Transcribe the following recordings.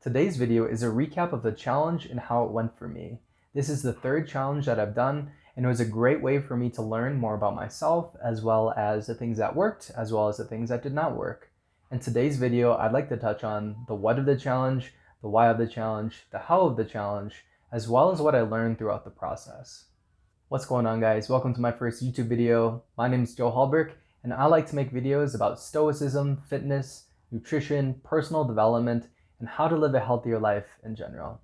Today's video is a recap of the challenge and how it went for me. This is the third challenge that I've done, and it was a great way for me to learn more about myself, as well as the things that worked, as well as the things that did not work. In today's video, I'd like to touch on the what of the challenge, the why of the challenge, the how of the challenge, as well as what I learned throughout the process. What's going on, guys? Welcome to my first YouTube video. My name is Joe Hallberg, and I like to make videos about stoicism, fitness, nutrition, personal development, and how to live a healthier life in general.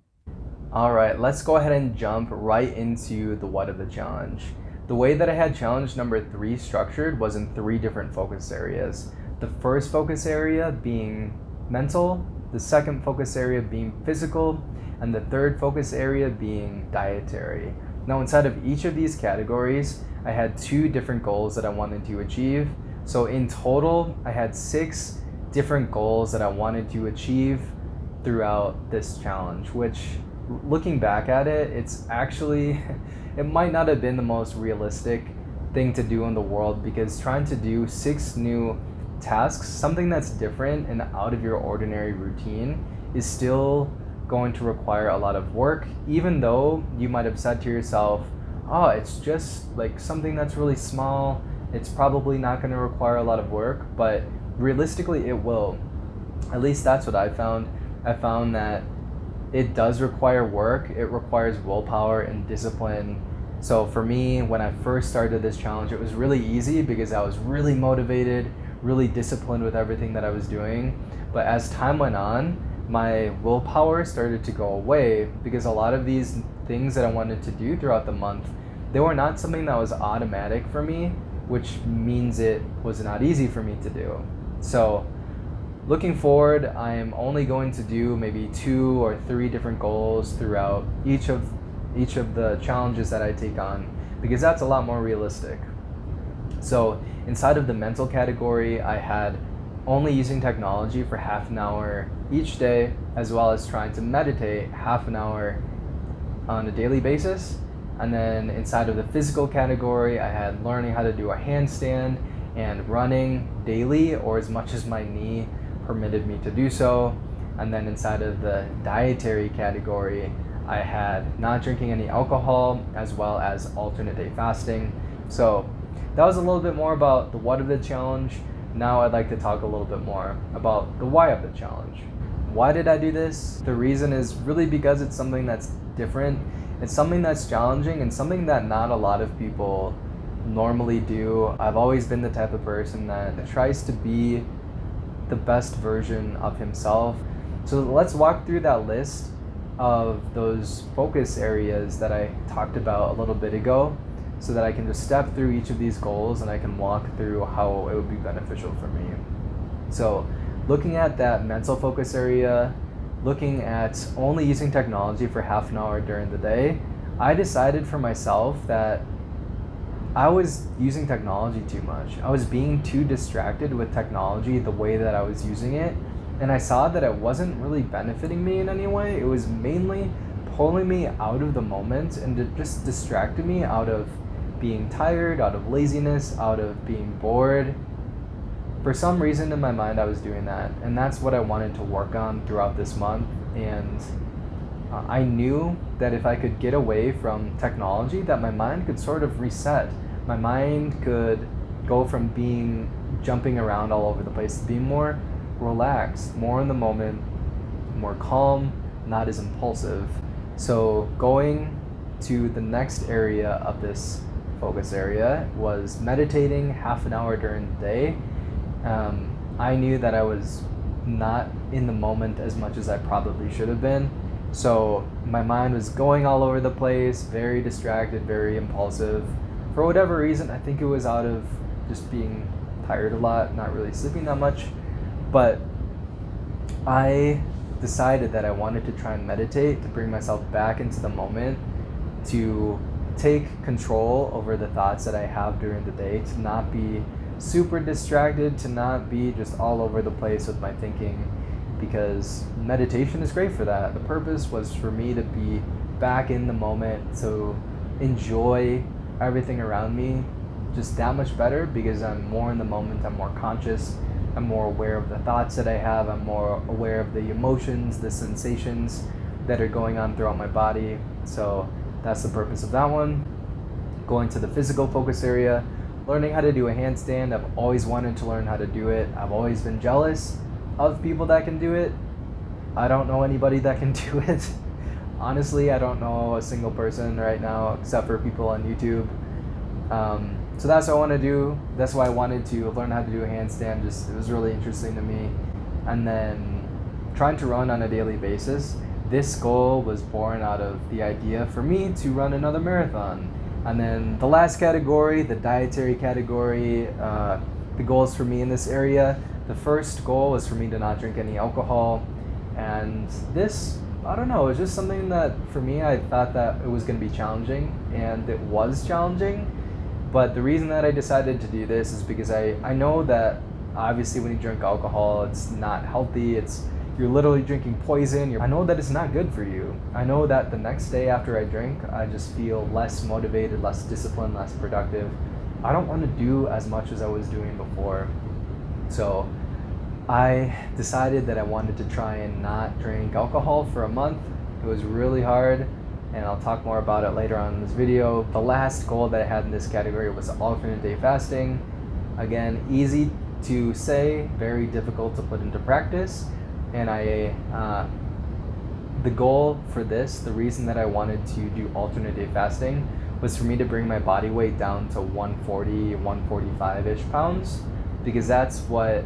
All right, let's go ahead and jump right into the what of the challenge. The way that I had challenge number 3 structured was in 3 different focus areas. The first focus area being mental, the second focus area being physical, and the third focus area being dietary. Now, inside of each of these categories, I had 2 different goals that I wanted to achieve. So in total, I had 6 different goals that I wanted to achieve throughout this challenge, which, looking back at it, it's actually, it might not have been the most realistic thing to do in the world, because trying to do 6 new tasks, something that's different and out of your ordinary routine, is still going to require a lot of work, even though you might have said to yourself, oh, it's just like something that's really small, it's probably not going to require a lot of work, but realistically it will. At least that's what I found. I found that it does require work. It requires willpower and discipline. So for me, when I first started this challenge, it was really easy because I was really motivated, really disciplined with everything that I was doing. But as time went on, my willpower started to go away, because a lot of these things that I wanted to do throughout the month, they were not something that was automatic for me, which means it was not easy for me to do. So looking forward, I am only going to do maybe 2 or 3 different goals throughout each of the challenges that I take on, because that's a lot more realistic. So inside of the mental category, I had only using technology for half an hour each day, as well as trying to meditate half an hour on a daily basis. And then inside of the physical category, I had learning how to do a handstand and running daily, or as much as my knee permitted me to do so. And then inside of the dietary category, I had not drinking any alcohol, as well as alternate day fasting. So that was a little bit more about the what of the challenge. Now I'd like to talk a little bit more about the why of the challenge. Why did I do this? The reason is really because it's something that's different. It's something that's challenging and something that not a lot of people normally do. I've always been the type of person that tries to be the best version of himself. So let's walk through that list of those focus areas that I talked about a little bit ago, so that I can just step through each of these goals and I can walk through how it would be beneficial for me. So looking at that mental focus area, looking at only using technology for half an hour during the day, I decided for myself that I was using technology too much. I was being too distracted with technology the way that I was using it, and I saw that it wasn't really benefiting me in any way. It was mainly pulling me out of the moment, and it just distracted me out of being tired, out of laziness, out of being bored. For some reason in my mind, I was doing that, and that's what I wanted to work on throughout this month. And I knew that if I could get away from technology, that my mind could sort of reset. My mind could go from being jumping around all over the place to being more relaxed, more in the moment, more calm, not as impulsive. So going to the next area of this focus area was meditating half an hour during the day. I knew that I was not in the moment as much as I probably should have been. So my mind was going all over the place, very distracted, very impulsive. For whatever reason, I think it was out of just being tired a lot, not really sleeping that much. But I decided that I wanted to try and meditate, to bring myself back into the moment, to take control over the thoughts that I have during the day, to not be super distracted, to not be just all over the place with my thinking, because meditation is great for that. The purpose was for me to be back in the moment, to enjoy everything around me just that much better, because I'm more in the moment, I'm more conscious, I'm more aware of the thoughts that I have. I'm more aware of the emotions, the sensations that are going on throughout my body. So that's the purpose of that one. Going to the physical focus area, learning how to do a handstand. I've always wanted to learn how to do it. I've always been jealous of people that can do it. I don't know anybody that can do it. Honestly, I don't know a single person right now except for people on YouTube. So that's what I want to do. That's why I wanted to learn how to do a handstand. Just, it was really interesting to me. And then trying to run on a daily basis. This goal was born out of the idea for me to run another marathon. And then the last category, the dietary category, the goals for me in this area. The first goal was for me to not drink any alcohol. And this, I don't know, it was just something that for me, I thought that it was going to be challenging, and it was challenging. But the reason that I decided to do this is because I know that obviously when you drink alcohol, it's not healthy. You're literally drinking poison. I know that it's not good for you. I know that the next day after I drink, I just feel less motivated, less disciplined, less productive. I don't want to do as much as I was doing before. So I decided that I wanted to try and not drink alcohol for a month. It was really hard, and I'll talk more about it later on in this video. The last goal that I had in this category was alternate day fasting. Again, easy to say, very difficult to put into practice. And the goal for this, the reason that I wanted to do alternate day fasting was for me to bring my body weight down to 140, 145-ish pounds, because that's what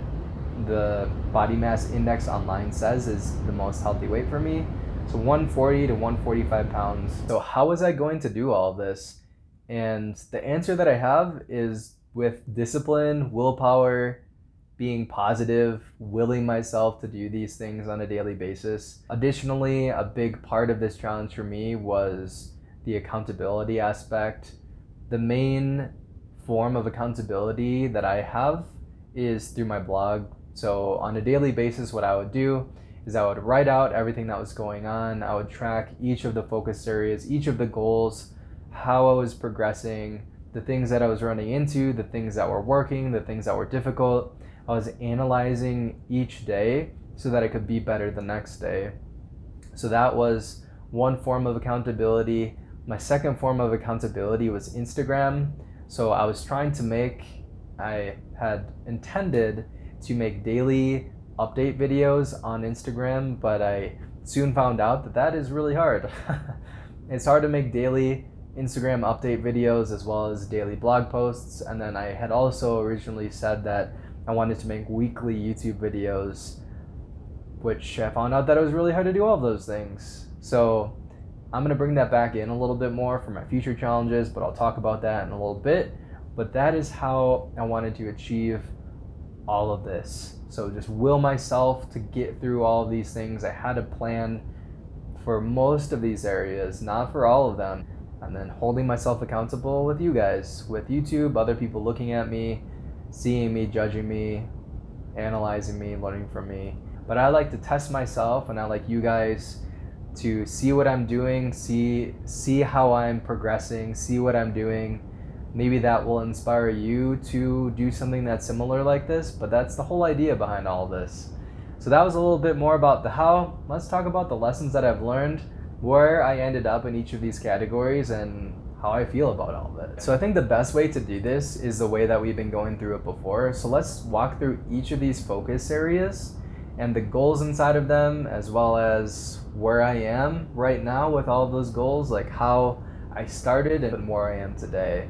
the body mass index online says is the most healthy weight for me. So 140 to 145 pounds. So how was I going to do all of this? And the answer that I have is with discipline, willpower, being positive, willing myself to do these things on a daily basis. Additionally, a big part of this challenge for me was the accountability aspect. The main form of accountability that I have is through my blog. So on a daily basis, what I would do is I would write out everything that was going on. I would track each of the focus areas, each of the goals, how I was progressing, the things that I was running into, the things that were working, the things that were difficult. I was analyzing each day so that I could be better the next day. So that was one form of accountability. My second form of accountability was Instagram. So I had intended to make daily update videos on Instagram, but I soon found out that that is really hard. It's hard to make daily Instagram update videos as well as daily blog posts. And then I had also originally said that I wanted to make weekly YouTube videos, which I found out that it was really hard to do all of those things. So I'm going to bring that back in a little bit more for my future challenges, but I'll talk about that in a little bit. But that is how I wanted to achieve all of this. So just will myself to get through all of these things. I had a plan for most of these areas, not for all of them. And then holding myself accountable with you guys, with YouTube, other people looking at me, seeing me, judging me, analyzing me, learning from me. But I like to test myself, and I like you guys to see what I'm doing, see how I'm progressing, see what I'm doing. Maybe that will inspire you to do something that's similar like this, but that's the whole idea behind all this. So that was a little bit more about the how. Let's talk about the lessons that I've learned, where I ended up in each of these categories, and how I feel about all of it. So I think the best way to do this is the way that we've been going through it before. So let's walk through each of these focus areas and the goals inside of them, as well as where I am right now with all of those goals, like how I started and where I am today.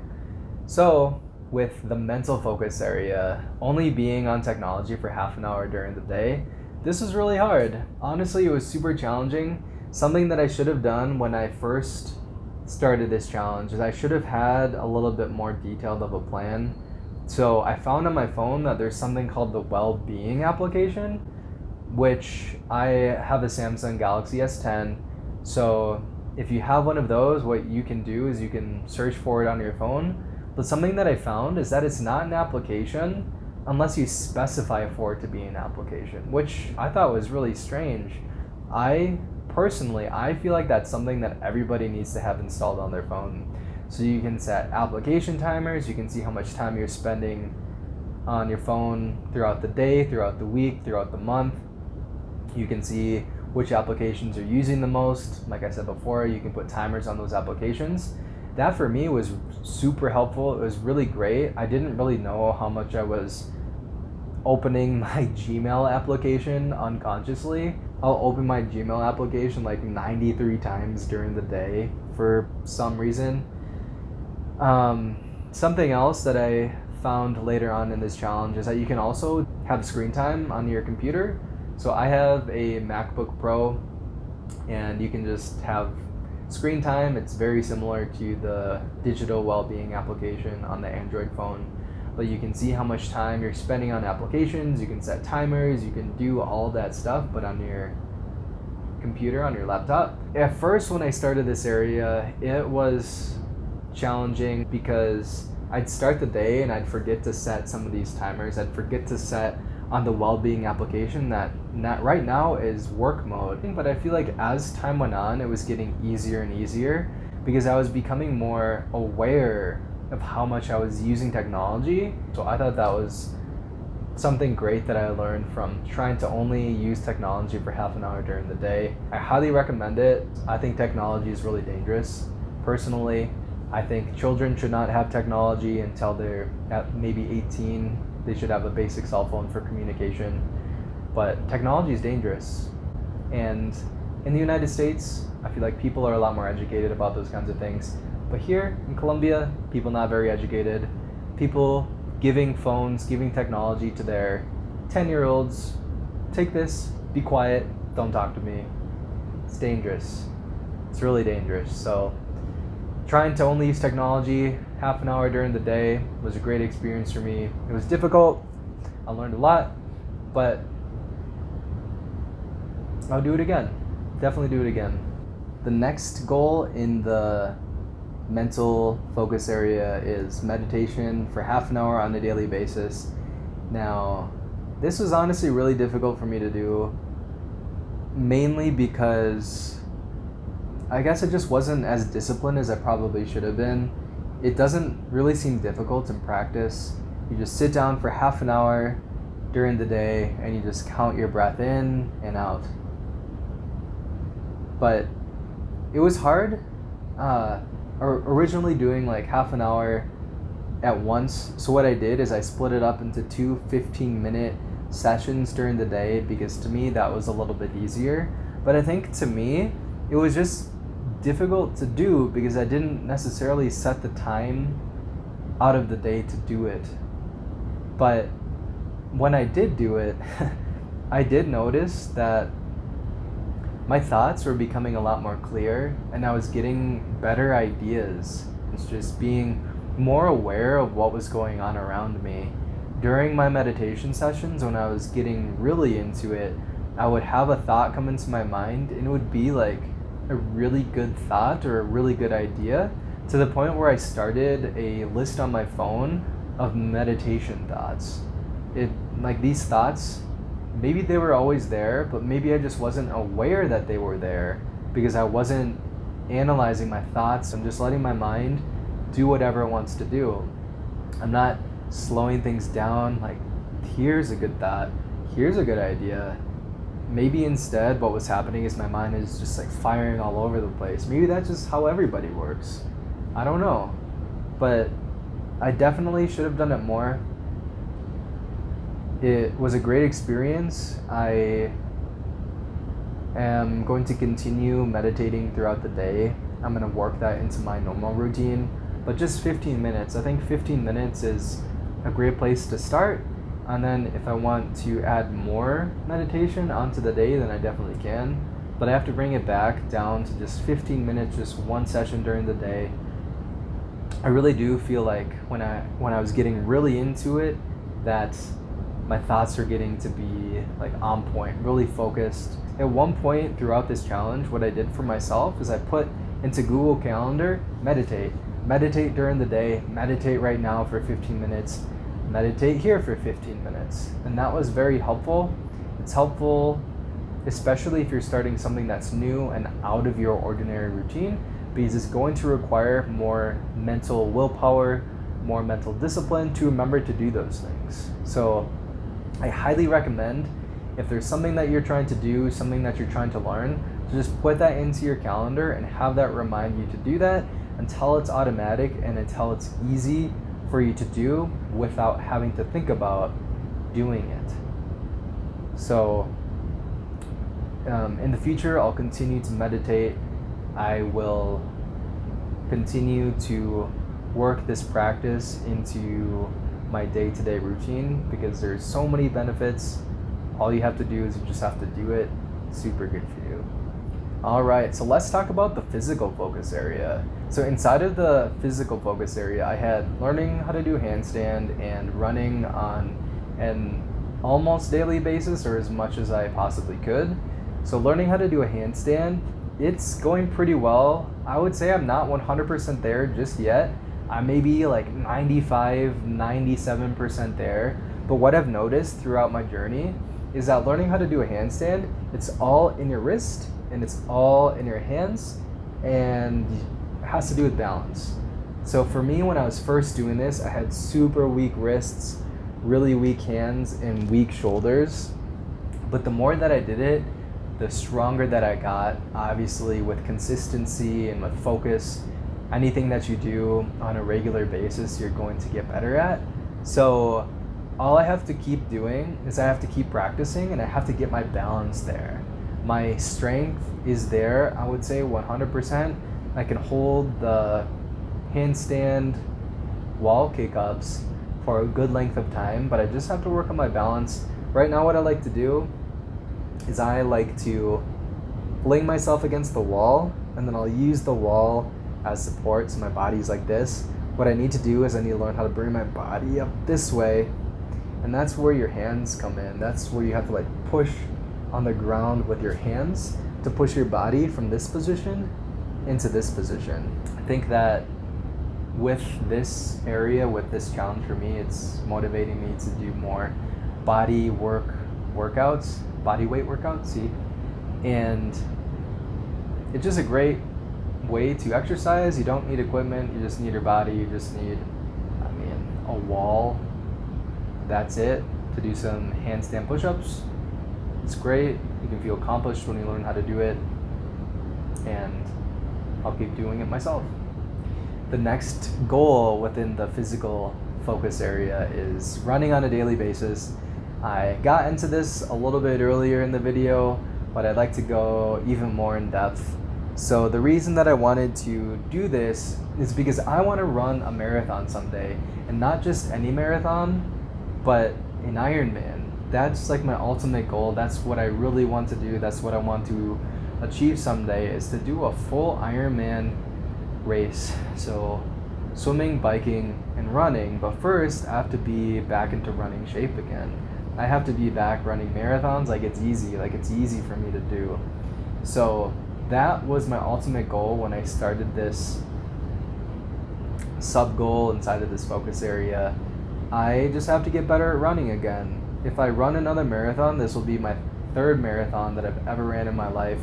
So with the mental focus area, only being on technology for half an hour during the day, this was really hard. Honestly, it was super challenging. Something that I should have done when I first started this challenge is I should have had a little bit more detailed of a plan. So I found on my phone that there's something called the well-being application, which I have a Samsung Galaxy S10. So if you have one of those, what you can do is you can search for it on your phone. But something that I found is that it's not an application unless you specify for it to be an application, which I thought was really strange. Personally, I feel like that's something that everybody needs to have installed on their phone. So you can set application timers, you can see how much time you're spending on your phone throughout the day, throughout the week, throughout the month. You can see which applications you're using the most. Like I said before, you can put timers on those applications. That for me was super helpful. It was really great. I didn't really know how much I was opening my Gmail application unconsciously. I'll open my Gmail application like 93 times during the day for some reason. Something else that I found later on in this challenge is that you can also have screen time on your computer. So I have a MacBook Pro, and you can just have screen time. It's very similar to the digital well-being application on the Android phone. But you can see how much time you're spending on applications, you can set timers, you can do all that stuff, but on your computer, on your laptop. At first, when I started this area, it was challenging because I'd start the day and I'd forget to set some of these timers. I'd forget to set on the well-being application that right now is work mode. But I feel like as time went on, it was getting easier and easier because I was becoming more aware of how much I was using technology. So I thought that was something great that I learned from trying to only use technology for half an hour during the day. I highly recommend it. I think technology is really dangerous. Personally, I think children should not have technology until they're at maybe 18. They should have a basic cell phone for communication. But technology is dangerous. And in the United States, I feel like people are a lot more educated about those kinds of things. But here in Colombia, people not very educated. People giving phones, giving technology to their 10-year-olds. Take this, be quiet, don't talk to me. It's dangerous. It's really dangerous. So trying to only use technology half an hour during the day was a great experience for me. It was difficult. I learned a lot, but I'll do it again. Definitely do it again. The next goal in the mental focus area is meditation for half an hour on a daily basis. Now, this was honestly really difficult for me to do, mainly because I guess I just wasn't as disciplined as I probably should have been. It doesn't really seem difficult in practice. You just sit down for half an hour during the day and you just count your breath in and out. But it was hard. Originally doing like half an hour at once. So what I did is I split it up into two 15-minute sessions during the day because to me that was a little bit easier. But I think to me it was just difficult to do because I didn't necessarily set the time out of the day to do it. But when I did do it, I did notice that my thoughts were becoming a lot more clear and I was getting better ideas. It's just being more aware of what was going on around me. During my meditation sessions, when I was getting really into it, I would have a thought come into my mind and it would be like a really good thought or a really good idea, to the point where I started a list on my phone of meditation thoughts. Like these thoughts, maybe they were always there, but maybe I just wasn't aware that they were there because I wasn't analyzing my thoughts. I'm just letting my mind do whatever it wants to do. I'm not slowing things down, like, here's a good thought, here's a good idea. Maybe instead what was happening is my mind is just like firing all over the place. Maybe that's just how everybody works. I don't know. But I definitely should have done it more. It was a great experience. I am going to continue meditating throughout the day. I'm going to work that into my normal routine. But just 15 minutes. I think 15 minutes is a great place to start. And then if I want to add more meditation onto the day, then I definitely can. But I have to bring it back down to just 15 minutes, just one session during the day. I really do feel like when I was getting really into it, that my thoughts are getting to be like on point, really focused. At one point throughout this challenge, what I did for myself is I put into Google Calendar, meditate during the day, meditate right now for 15 minutes, meditate here for 15 minutes. And that was very helpful. It's helpful, especially if you're starting something that's new and out of your ordinary routine, because it's going to require more mental willpower, more mental discipline to remember to do those things. So I highly recommend, if there's something that you're trying to do, something that you're trying to learn, to just put that into your calendar and have that remind you to do that until it's automatic and until it's easy for you to do without having to think about doing it. So in the future, I'll continue to meditate. I will continue to work this practice into my day-to-day routine because there's so many benefits. All you have to do is you just have to do it. Super good for you. All right, so let's talk about the physical focus area. So inside of the physical focus area, I had learning how to do handstand and running on an almost daily basis, or as much as I possibly could. So learning how to do a handstand, it's going pretty well. I would say I'm not 100% there just yet. I may be like 95, 97% there. But what I've noticed throughout my journey is that learning how to do a handstand, it's all in your wrist and it's all in your hands, and it has to do with balance. So for me, when I was first doing this, I had super weak wrists, really weak hands, and weak shoulders. But the more that I did it, the stronger that I got. Obviously, with consistency and with focus, anything that you do on a regular basis, you're going to get better at. So all I have to keep doing is I have to keep practicing, and I have to get my balance there. My strength is there, I would say 100%. I can hold the handstand wall kick-ups for a good length of time, but I just have to work on my balance. Right now, what I like to do is I like to fling myself against the wall, and then I'll use the wall as support, so my body's like this. What I need to do is I need to learn how to bring my body up this way, and that's where your hands come in. That's where you have to like push on the ground with your hands to push your body from this position into this position. I think that with this area, with this challenge for me, it's motivating me to do more body workouts, body weight workouts, see? And it's just a great way to exercise. You don't need equipment, you just need your body, you just need, a wall. That's it, to do some handstand push-ups. It's great. You can feel accomplished when you learn how to do it, and I'll keep doing it myself. The next goal within the physical focus area is running on a daily basis. I got into this a little bit earlier in the video, but I'd like to go even more in depth. So the reason that I wanted to do this is because I want to run a marathon someday, and not just any marathon, but an Ironman. That's like my ultimate goal. That's what I really want to do. That's what I want to achieve someday, is to do a full Ironman race. So swimming, biking, and running. But first, I have to be back into running shape again. I have to be back running marathons like it's easy for me to do. So that was my ultimate goal when I started this sub goal inside of this focus area. I just have to get better at running again. If I run another marathon, this will be my third marathon that I've ever ran in my life.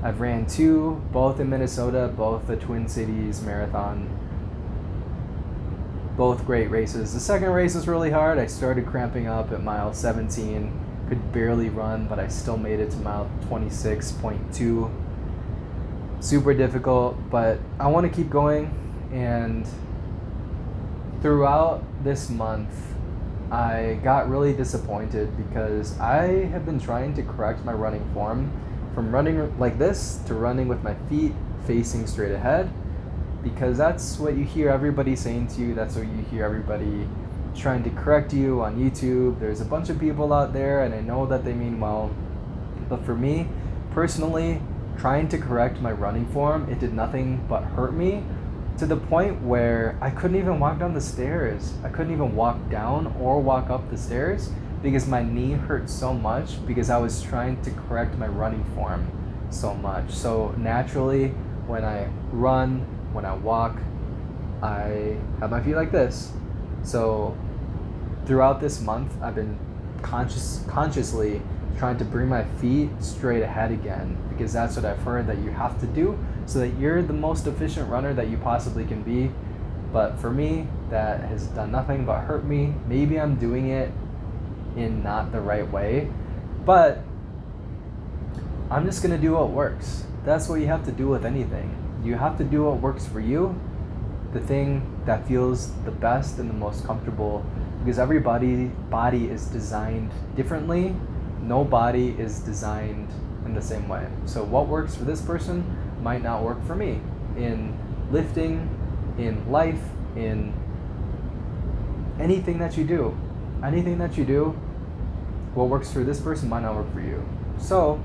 I've ran two, both in Minnesota, both the Twin Cities Marathon. Both great races. The second race was really hard. I started cramping up at mile 17, could barely run, but I still made it to mile 26.2. Super difficult, but I want to keep going. And throughout this month, I got really disappointed because I have been trying to correct my running form from running like this to running with my feet facing straight ahead, because that's what you hear everybody saying to you. That's what you hear everybody trying to correct you on YouTube. There's a bunch of people out there, and I know that they mean well, but for me personally, trying to correct my running form, it did nothing but hurt me, to the point where I couldn't even walk down the stairs. I couldn't even walk down or walk up the stairs because my knee hurt so much, because I was trying to correct my running form so much. So naturally, when I run, when I walk, I have my feet like this. So throughout this month, I've been consciously trying to bring my feet straight ahead again, because that's what I've heard that you have to do so that you're the most efficient runner that you possibly can be. But for me, that has done nothing but hurt me. Maybe I'm doing it in not the right way, but I'm just gonna do what works. That's what you have to do with anything. You have to do what works for you, the thing that feels the best and the most comfortable, because everybody's body is designed differently. No body is designed in the same way. So what works for this person might not work for me. In lifting, in life, in anything that you do, what works for this person might not work for you. So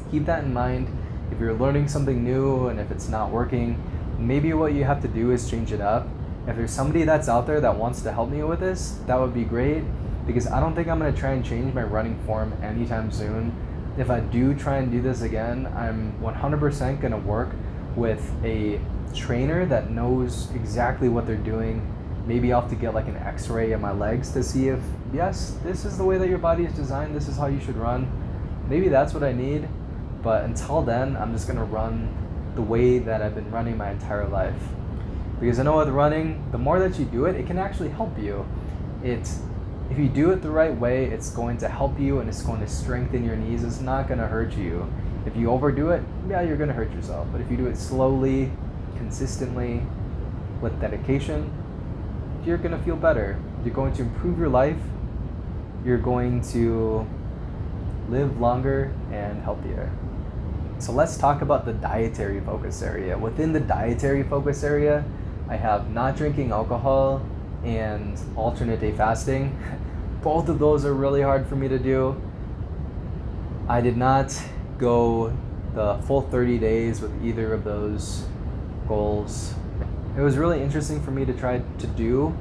keep that in mind. If you're learning something new and if it's not working, maybe what you have to do is change it up. If there's somebody that's out there that wants to help me with this, that would be great, because I don't think I'm going to try and change my running form anytime soon. If I do try and do this again, I'm 100% going to work with a trainer that knows exactly what they're doing. Maybe I'll have to get like an x-ray of my legs to see if, yes, this is the way that your body is designed, this is how you should run. Maybe that's what I need, but until then, I'm just going to run the way that I've been running my entire life. Because I know with running, the more that you do it, it can actually help you. If you do it the right way, it's going to help you and it's going to strengthen your knees. It's not going to hurt you. If you overdo it, yeah, you're going to hurt yourself. But if you do it slowly, consistently, with dedication, you're going to feel better. You're going to improve your life. You're going to live longer and healthier. So let's talk about the dietary focus area. Within the dietary focus area, I have not drinking alcohol and alternate day fasting. Both of those are really hard for me to do. I did not go the full 30 days with either of those goals. It was really interesting for me to try to do.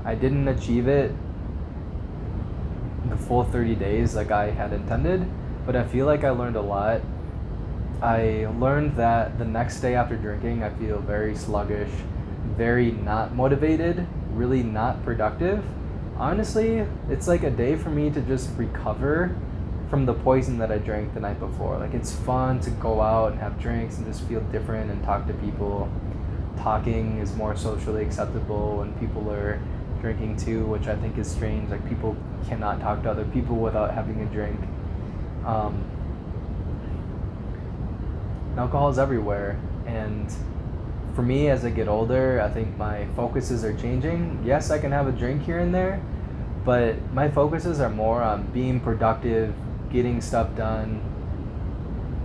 I didn't achieve it the full 30 days like I had intended, but I feel like I learned a lot. I learned that the next day after drinking, I feel very sluggish, very not motivated, really not productive. Honestly, it's like a day for me to just recover from the poison that I drank the night before. Like, it's fun to go out and have drinks and just feel different and talk to people. Talking is more socially acceptable when people are drinking too, which I think is strange. Like, people cannot talk to other people without having a drink. Alcohol is everywhere, and for me, as I get older, I think my focuses are changing. Yes, I can have a drink here and there, but my focuses are more on being productive, getting stuff done,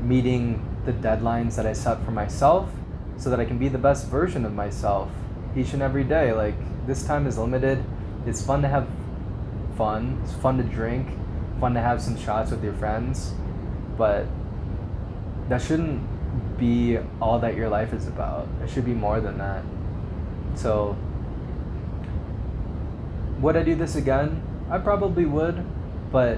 meeting the deadlines that I set for myself so that I can be the best version of myself each and every day. Like, this time is limited. It's fun to have fun. It's fun to drink, fun to have some shots with your friends, but that shouldn't be all that your life is about. It should be more than that. So, would I do this again? I probably would, but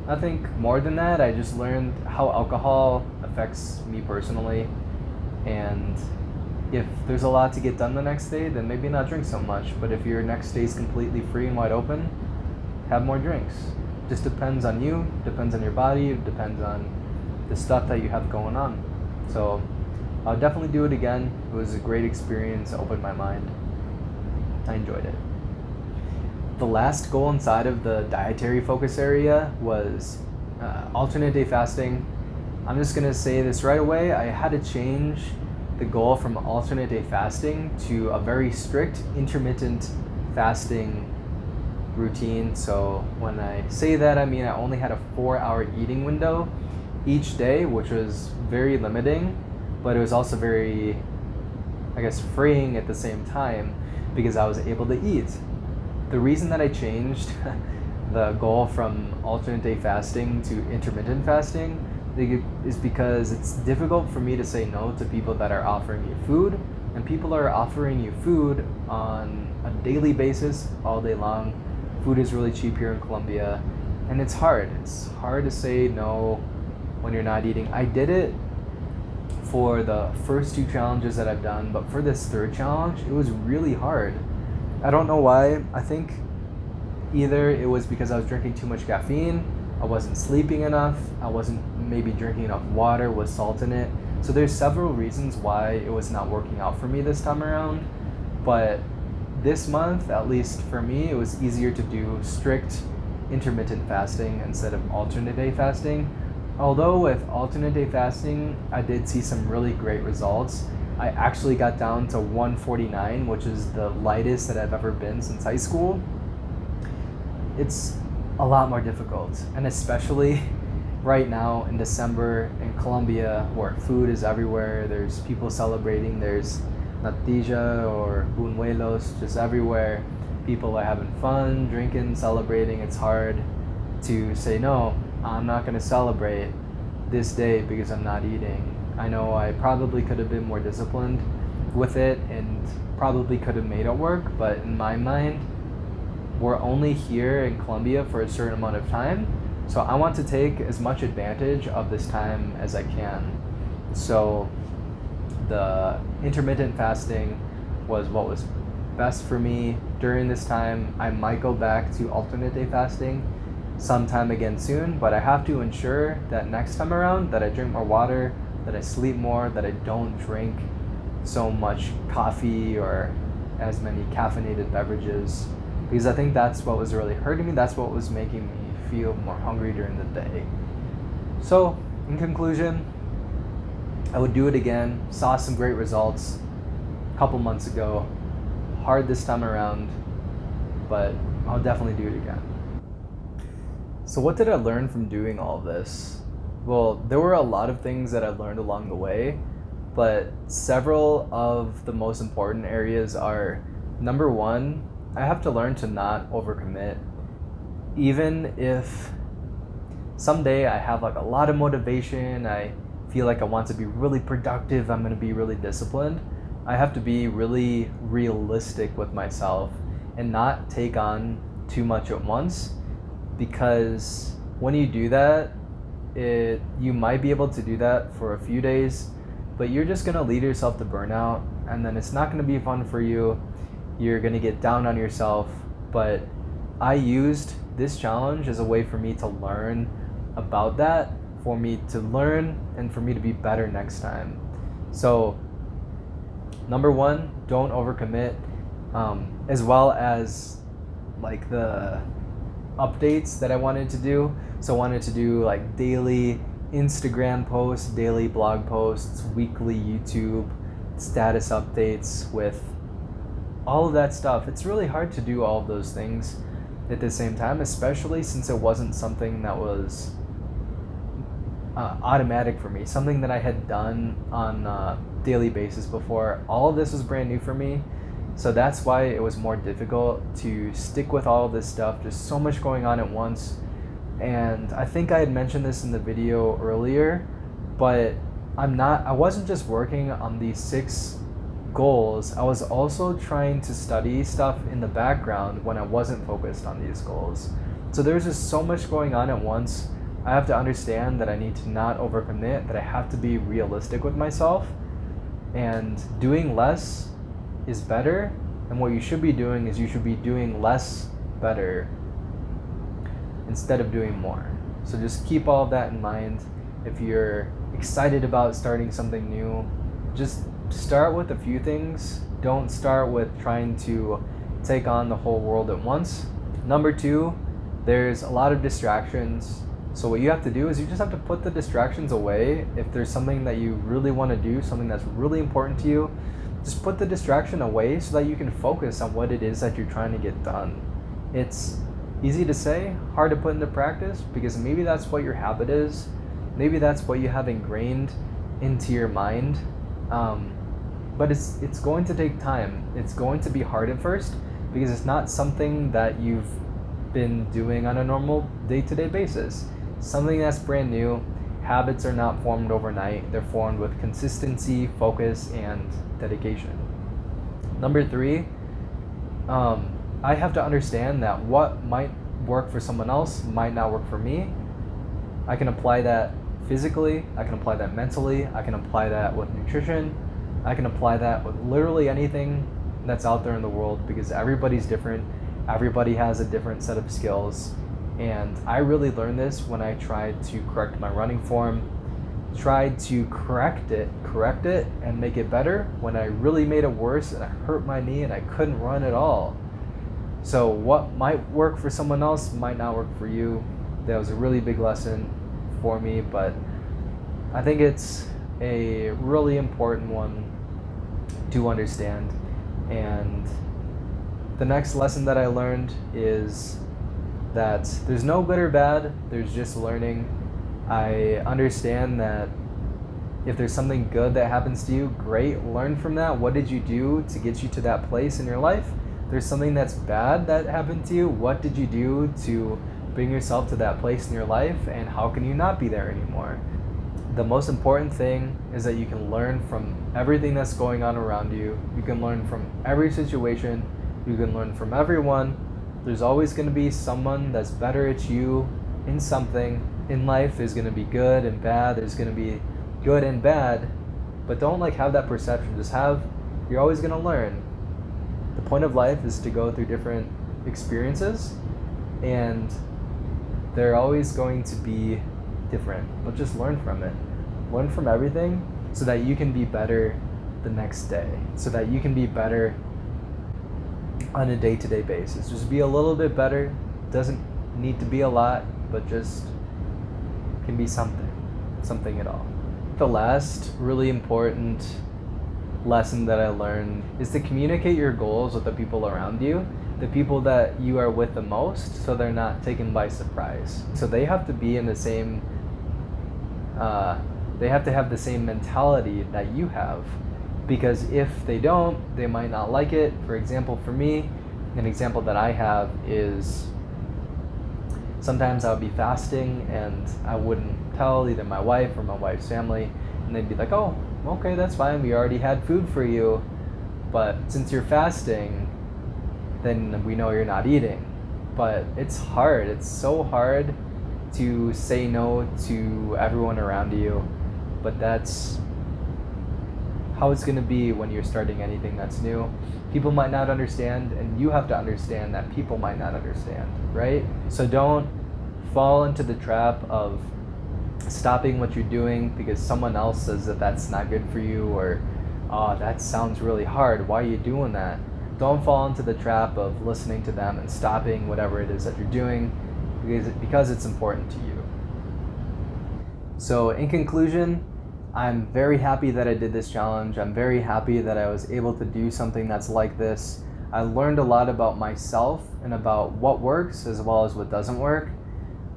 I think more than that, I just learned how alcohol affects me personally, and if there's a lot to get done the next day, then maybe not drink so much. But if your next day is completely free and wide open, have more drinks. Just depends on you, depends on your body, it depends on the stuff that you have going on. So I'll definitely do it again. It was a great experience. It opened my mind. I enjoyed it. The last goal inside of the dietary focus area was alternate day fasting. I'm just going to say this right away. I had to change the goal from alternate day fasting to a very strict intermittent fasting routine. So when I say that, I mean I only had a 4-hour eating window each day, which was very limiting, but it was also very, I guess, freeing at the same time because I was able to eat. The reason that I changed the goal from alternate day fasting to intermittent fasting is because it's difficult for me to say no to people that are offering you food, and people are offering you food on a daily basis all day long. Food is really cheap here in Colombia, and it's hard. It's hard to say no when you're not eating. I did it for the first 2 challenges that I've done, but for this 3rd challenge, it was really hard. I don't know why. I think either it was because I was drinking too much caffeine, I wasn't sleeping enough, I wasn't maybe drinking enough water with salt in it. So there's several reasons why it was not working out for me this time around, but this month, at least for me, it was easier to do strict intermittent fasting instead of alternate day fasting. Although with alternate day fasting, I did see some really great results. I actually got down to 149, which is the lightest that I've ever been since high school. It's a lot more difficult, and especially right now in December in Colombia, where food is everywhere. There's people celebrating, there's natilla or buñuelos just everywhere. People are having fun, drinking, celebrating. It's hard to say, no, I'm not going to celebrate this day because I'm not eating. I know I probably could have been more disciplined with it and probably could have made it work, but in my mind, we're only here in Colombia for a certain amount of time. So I want to take as much advantage of this time as I can. So the intermittent fasting was what was best for me during this time. I might go back to alternate day fasting sometime again soon, but I have to ensure that next time around that I drink more water, that I sleep more, that I don't drink so much coffee or as many caffeinated beverages, because I think that's what was really hurting me. That's what was making me feel more hungry during the day. So in conclusion, I would do it again. Saw some great results a couple months ago. Hard this time around, but I'll definitely do it again. So what did I learn from doing all of this? Well, there were a lot of things that I learned along the way, but several of the most important areas are, number one, I have to learn to not overcommit. Even if someday I have like a lot of motivation, I feel like I want to be really productive, I'm going to be really disciplined, I have to be really realistic with myself and not take on too much at once, because when you do that, you might be able to do that for a few days, but you're just going to lead yourself to burnout, and then it's not going to be fun for you. You're going to get down on yourself. But I used this challenge as a way for me to learn about that, for me to learn and for me to be better next time. So number one, don't overcommit, as well as like the updates that I wanted to do. So I wanted to do like daily Instagram posts, daily blog posts, weekly YouTube status updates with all of that stuff. It's really hard to do all of those things at the same time, especially since it wasn't something that was automatic for me, something that I had done on a daily basis before. All of this was brand new for me. So that's why it was more difficult to stick with all of this stuff. Just so much going on at once. And I think I had mentioned this in the video earlier, but I wasn't just working on these 6 goals. I was also trying to study stuff in the background when I wasn't focused on these goals. So there's just so much going on at once. I have to understand that I need to not overcommit, that I have to be realistic with myself, and doing less is better, and what you should be doing is you should be doing less better instead of doing more. So just keep all of that in mind. If you're excited about starting something new, just start with a few things. Don't start with trying to take on the whole world at once. Number 2, there's a lot of distractions. So what you have to do is you just have to put the distractions away. If there's something that you really want to do, something that's really important to you, just put the distraction away so that you can focus on what it is that you're trying to get done. It's easy to say, hard to put into practice, because maybe that's what your habit is. Maybe that's what you have ingrained into your mind. But it's going to take time. It's going to be hard at first because it's not something that you've been doing on a normal day-to-day basis. Something that's brand new. Habits are not formed overnight. They're formed with consistency, focus, and dedication. Number 3, I have to understand that what might work for someone else might not work for me. I can apply that physically, I can apply that mentally, I can apply that with nutrition, I can apply that with literally anything that's out there in the world, because everybody's different. Everybody has a different set of skills. And I really learned this when I tried to correct my running form. tried to correct it and make it better when I really made it worse and I hurt my knee and I couldn't run at all. So what might work for someone else might not work for you. That was a really big lesson for me, but I think it's a really important one to understand. And the next lesson that I learned is that there's no good or bad, there's just learning. I understand that if there's something good that happens to you, great, learn from that. What did you do to get you to that place in your life? There's something that's bad that happened to you. What did you do to bring yourself to that place in your life, and how can you not be there anymore? The most important thing is that you can learn from everything that's going on around you. You can learn from every situation. You can learn from everyone. There's always going to be someone that's better at you in something. In life, there's going to be good and bad. There's going to be good and bad, but don't have that perception. Just you're always going to learn. The point of life is to go through different experiences, and they're always going to be different, but just learn from it. Learn from everything so that you can be better the next day, so that you can be better on a day-to-day basis. Just be a little bit better. Doesn't need to be a lot, but just can be something at all. The last really important lesson that I learned is to communicate your goals with the people around you, the people that you are with the most, so they're not taken by surprise. So they have to be in the same they have to have the same mentality that you have, because if they don't, they might not like it. For example, for me, an example that I have is sometimes I would be fasting and I wouldn't tell either my wife or my wife's family, and they'd be like, oh, okay, that's fine, we already had food for you, but since you're fasting, then we know you're not eating. But it's hard. It's so hard to say no to everyone around you, but that's how it's going to be when you're starting anything that's new. People might not understand, and you have to understand that people might not understand, right? So don't fall into the trap of stopping what you're doing because someone else says that that's not good for you, or oh, that sounds really hard, why are you doing that? Don't fall into the trap of listening to them and stopping whatever it is that you're doing because it's important to you. So in conclusion, I'm very happy that I did this challenge. I'm very happy that I was able to do something that's like this. I learned a lot about myself and about what works as well as what doesn't work.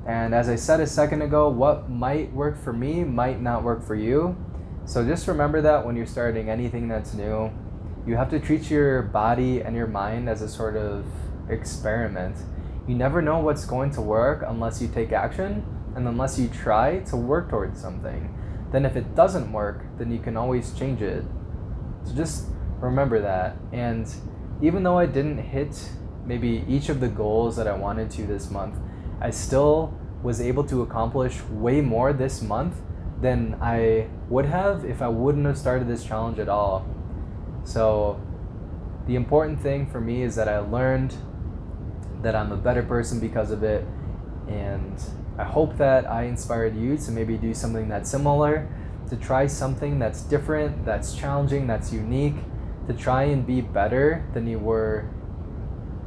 And as I said a second ago, what might work for me might not work for you. So just remember that when you're starting anything that's new, you have to treat your body and your mind as a sort of experiment. You never know what's going to work unless you take action and unless you try to work towards something. Then if it doesn't work, then you can always change it. So just remember that. And even though I didn't hit maybe each of the goals that I wanted to this month, I still was able to accomplish way more this month than I would have if I wouldn't have started this challenge at all. So the important thing for me is that I learned that I'm a better person because of it, and I hope that I inspired you to maybe do something that's similar, to try something that's different, that's challenging, that's unique, to try and be better than you were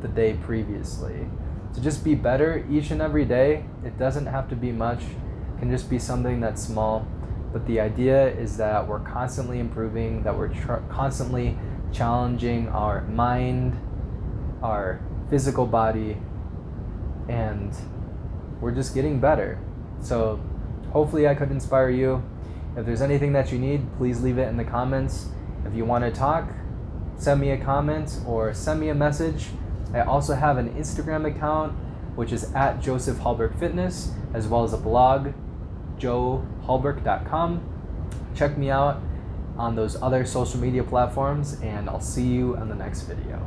the day previously. To just be better each and every day. It doesn't have to be much, it can just be something that's small. But the idea is that we're constantly improving, that we're constantly challenging our mind, our physical body, and we're just getting better. So hopefully I could inspire you. If there's anything that you need, please leave it in the comments. If you want to talk, send me a comment or send me a message. I also have an Instagram account, which is at Joseph Hallberg Fitness, as well as a blog, joehallberg.com. Check me out on those other social media platforms, and I'll see you on the next video.